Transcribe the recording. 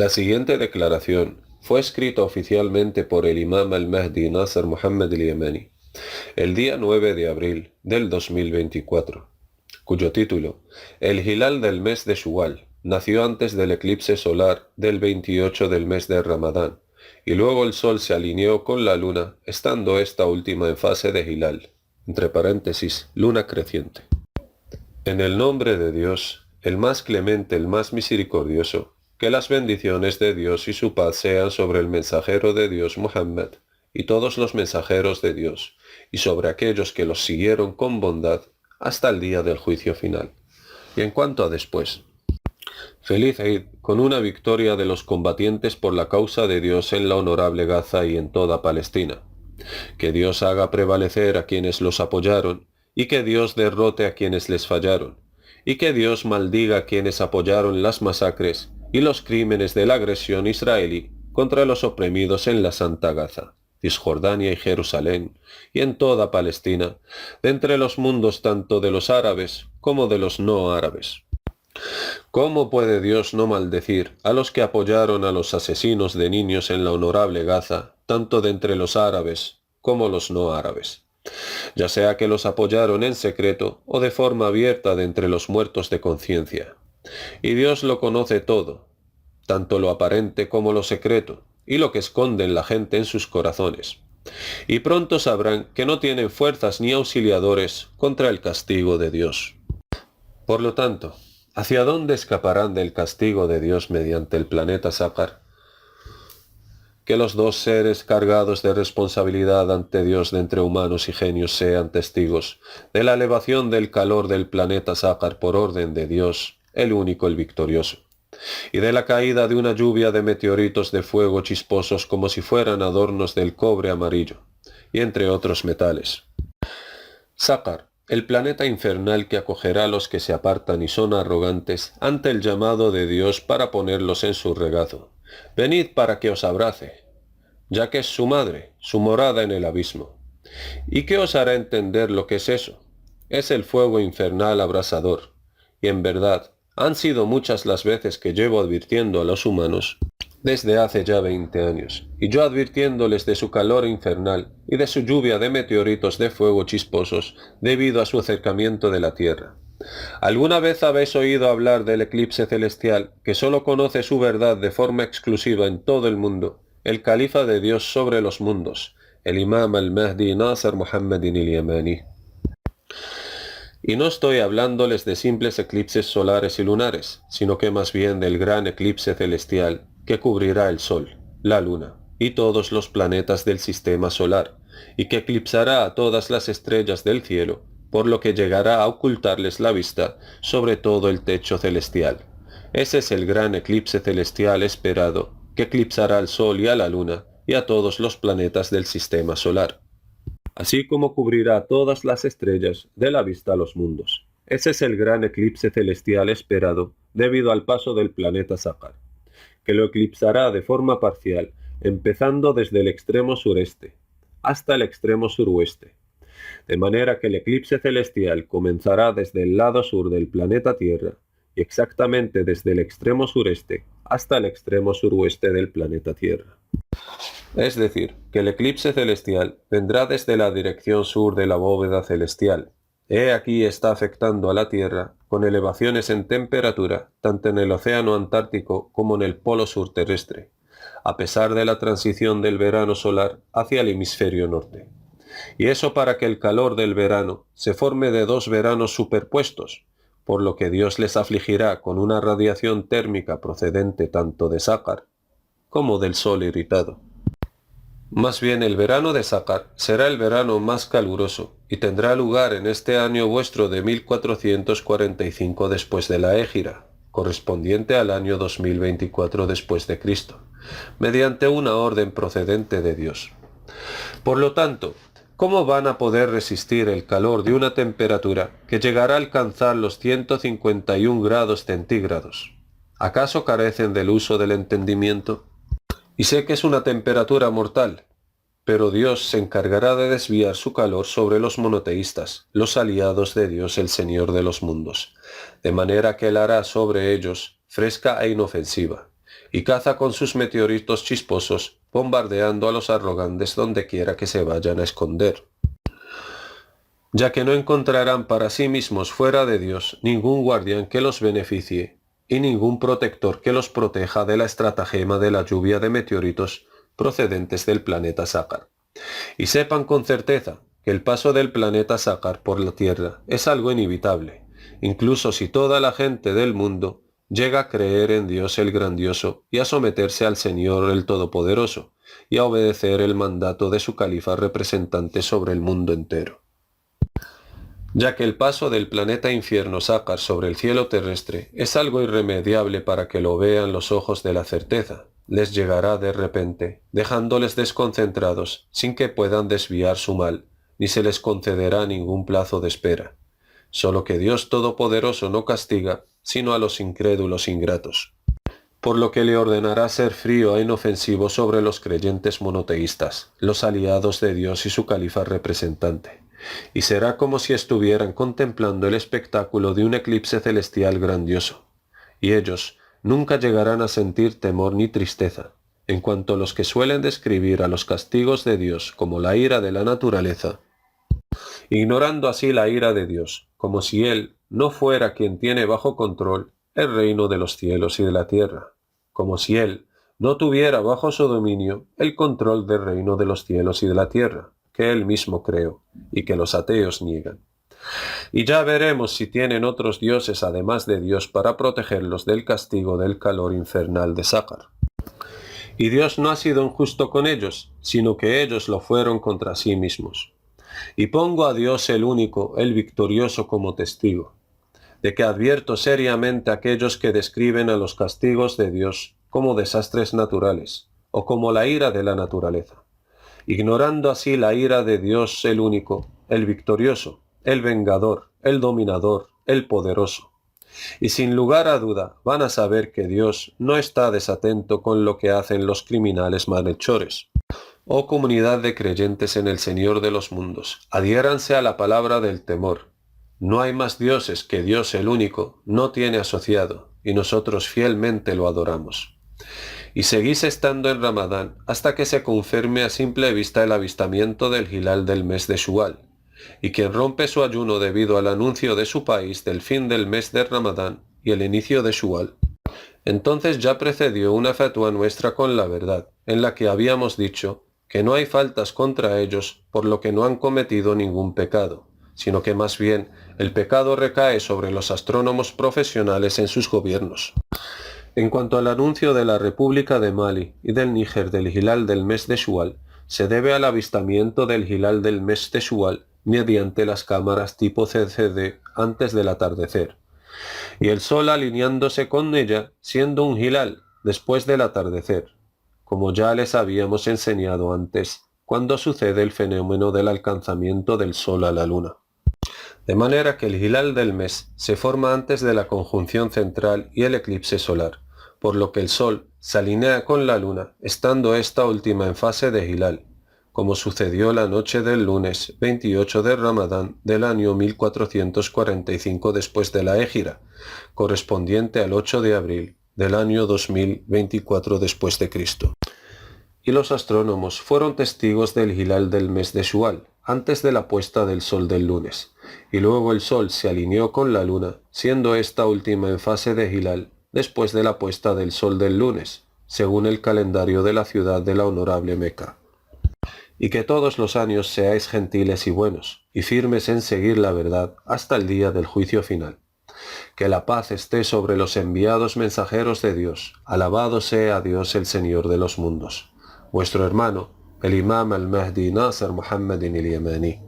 La siguiente declaración fue escrita oficialmente por el imam al-Mahdi Nasser Muhammad al-Yamani el día 9 de abril del 2024, cuyo título, El Hilal del mes de Shuwal, nació antes del eclipse solar del 28 del mes de Ramadán, y luego el sol se alineó con la luna, estando esta última en fase de Hilal, entre paréntesis, luna creciente. En el nombre de Dios, el más clemente, el más misericordioso, que las bendiciones de Dios y su paz sean sobre el mensajero de Dios Muhammad y todos los mensajeros de Dios, y sobre aquellos que los siguieron con bondad hasta el día del juicio final. Y en cuanto a después, feliz Eid, con una victoria de los combatientes por la causa de Dios en la honorable Gaza y en toda Palestina. Que Dios haga prevalecer a quienes los apoyaron, y que Dios derrote a quienes les fallaron, y que Dios maldiga a quienes apoyaron las masacres y los crímenes de la agresión israelí contra los oprimidos en la Santa Gaza, Cisjordania y Jerusalén, y en toda Palestina, de entre los mundos tanto de los árabes como de los no árabes. ¿Cómo puede Dios no maldecir a los que apoyaron a los asesinos de niños en la honorable Gaza, tanto de entre los árabes como los no árabes? Ya sea que los apoyaron en secreto o de forma abierta de entre los muertos de conciencia. Y Dios lo conoce todo, tanto lo aparente como lo secreto, y lo que esconden la gente en sus corazones. Y pronto sabrán que no tienen fuerzas ni auxiliadores contra el castigo de Dios. Por lo tanto, ¿hacia dónde escaparán del castigo de Dios mediante el planeta Saqar? Que los dos seres cargados de responsabilidad ante Dios de entre humanos y genios sean testigos de la elevación del calor del planeta Saqar por orden de Dios, el único, el victorioso, y de la caída de una lluvia de meteoritos de fuego chisposos como si fueran adornos del cobre amarillo, y entre otros metales. Saqar, el planeta infernal que acogerá a los que se apartan y son arrogantes ante el llamado de Dios para ponerlos en su regazo. Venid para que os abrace, ya que es su madre, su morada en el abismo. ¿Y qué os hará entender lo que es eso? Es el fuego infernal abrasador, y en verdad, han sido muchas las veces que llevo advirtiendo a los humanos desde hace ya 20 años, y yo advirtiéndoles de su calor infernal y de su lluvia de meteoritos de fuego chisposos debido a su acercamiento de la Tierra. ¿Alguna vez habéis oído hablar del eclipse celestial que solo conoce su verdad de forma exclusiva en todo el mundo, el califa de Dios sobre los mundos, el imam al-Mahdi Nasser Muhammad al-Yamani? Y no estoy hablándoles de simples eclipses solares y lunares, sino que más bien del gran eclipse celestial que cubrirá el Sol, la Luna y todos los planetas del sistema solar, y que eclipsará a todas las estrellas del cielo, por lo que llegará a ocultarles la vista sobre todo el techo celestial. Ese es el gran eclipse celestial esperado, que eclipsará al Sol y a la Luna y a todos los planetas del sistema solar, así como cubrirá todas las estrellas de la vista a los mundos. Ese es el gran eclipse celestial esperado debido al paso del planeta Saqar, que lo eclipsará de forma parcial, empezando desde el extremo sureste hasta el extremo suroeste, de manera que el eclipse celestial comenzará desde el lado sur del planeta Tierra y exactamente desde el extremo sureste hasta el extremo suroeste del planeta Tierra. Es decir, que el eclipse celestial vendrá desde la dirección sur de la bóveda celestial. He aquí está afectando a la Tierra con elevaciones en temperatura tanto en el océano Antártico como en el polo sur terrestre, a pesar de la transición del verano solar hacia el hemisferio norte. Y eso para que el calor del verano se forme de dos veranos superpuestos, por lo que Dios les afligirá con una radiación térmica procedente tanto de Saqar como del Sol irritado. Más bien el verano de Saqar será el verano más caluroso y tendrá lugar en este año vuestro de 1445 después de la Égira, correspondiente al año 2024 después de Cristo, mediante una orden procedente de Dios. Por lo tanto, ¿cómo van a poder resistir el calor de una temperatura que llegará a alcanzar los 151 grados centígrados? ¿Acaso carecen del uso del entendimiento? Y sé que es una temperatura mortal, pero Dios se encargará de desviar su calor sobre los monoteístas, los aliados de Dios el Señor de los mundos, de manera que Él hará sobre ellos fresca e inofensiva, y caza con sus meteoritos chisposos, bombardeando a los arrogantes donde quiera que se vayan a esconder. Ya que no encontrarán para sí mismos fuera de Dios ningún guardián que los beneficie, y ningún protector que los proteja de la estratagema de la lluvia de meteoritos procedentes del planeta Sácar. Y sepan con certeza que el paso del planeta Sácar por la Tierra es algo inevitable, incluso si toda la gente del mundo llega a creer en Dios el Grandioso y a someterse al Señor el Todopoderoso, y a obedecer el mandato de su califa representante sobre el mundo entero. Ya que el paso del planeta infierno Sácar sobre el cielo terrestre es algo irremediable para que lo vean los ojos de la certeza, les llegará de repente, dejándoles desconcentrados sin que puedan desviar su mal, ni se les concederá ningún plazo de espera. Solo que Dios Todopoderoso no castiga, sino a los incrédulos ingratos, por lo que le ordenará ser frío e inofensivo sobre los creyentes monoteístas, los aliados de Dios y su califa representante. Y será como si estuvieran contemplando el espectáculo de un eclipse celestial grandioso, y ellos nunca llegarán a sentir temor ni tristeza, en cuanto a los que suelen describir a los castigos de Dios como la ira de la naturaleza, ignorando así la ira de Dios, como si Él no fuera quien tiene bajo control el reino de los cielos y de la tierra, como si Él no tuviera bajo su dominio el control del reino de los cielos y de la tierra, que Él mismo creó, y que los ateos niegan. Y ya veremos si tienen otros dioses además de Dios para protegerlos del castigo del calor infernal de Sácar. Y Dios no ha sido injusto con ellos, sino que ellos lo fueron contra sí mismos. Y pongo a Dios el único, el victorioso, como testigo, de que advierto seriamente a aquellos que describen a los castigos de Dios como desastres naturales, o como la ira de la naturaleza, ignorando así la ira de Dios el único, el victorioso, el vengador, el dominador, el poderoso. Y sin lugar a duda van a saber que Dios no está desatento con lo que hacen los criminales malhechores. Oh comunidad de creyentes en el Señor de los mundos, adhiéranse a la palabra del temor. No hay más dioses que Dios el único, no tiene asociado, y nosotros fielmente lo adoramos. Y seguís estando en Ramadán hasta que se confirme a simple vista el avistamiento del hilal del mes de Shual, y quien rompe su ayuno debido al anuncio de su país del fin del mes de Ramadán y el inicio de Shual, entonces ya precedió una fatua nuestra con la verdad, en la que habíamos dicho que no hay faltas contra ellos por lo que no han cometido ningún pecado, sino que más bien el pecado recae sobre los astrónomos profesionales en sus gobiernos. En cuanto al anuncio de la República de Mali y del Níger del hilal del mes de Shual, se debe al avistamiento del hilal del mes de Shual mediante las cámaras tipo CCD antes del atardecer, y el sol alineándose con ella siendo un hilal después del atardecer, como ya les habíamos enseñado antes, cuando sucede el fenómeno del alcanzamiento del sol a la luna. De manera que el hilal del mes se forma antes de la conjunción central y el eclipse solar, por lo que el sol se alinea con la luna, estando esta última en fase de hilal, como sucedió la noche del lunes 28 de Ramadán del año 1445 después de la Égira, correspondiente al 8 de abril del año 2024 después de Cristo. Y los astrónomos fueron testigos del hilal del mes de Shual, antes de la puesta del sol del lunes, y luego el sol se alineó con la luna, siendo esta última en fase de hilal, después de la puesta del sol del lunes, según el calendario de la ciudad de la honorable Meca. Y que todos los años seáis gentiles y buenos, y firmes en seguir la verdad hasta el día del juicio final. Que la paz esté sobre los enviados mensajeros de Dios, alabado sea Dios el Señor de los mundos. Vuestro hermano, el Imam al-Mahdi Nasser Muhammad al-Yamani.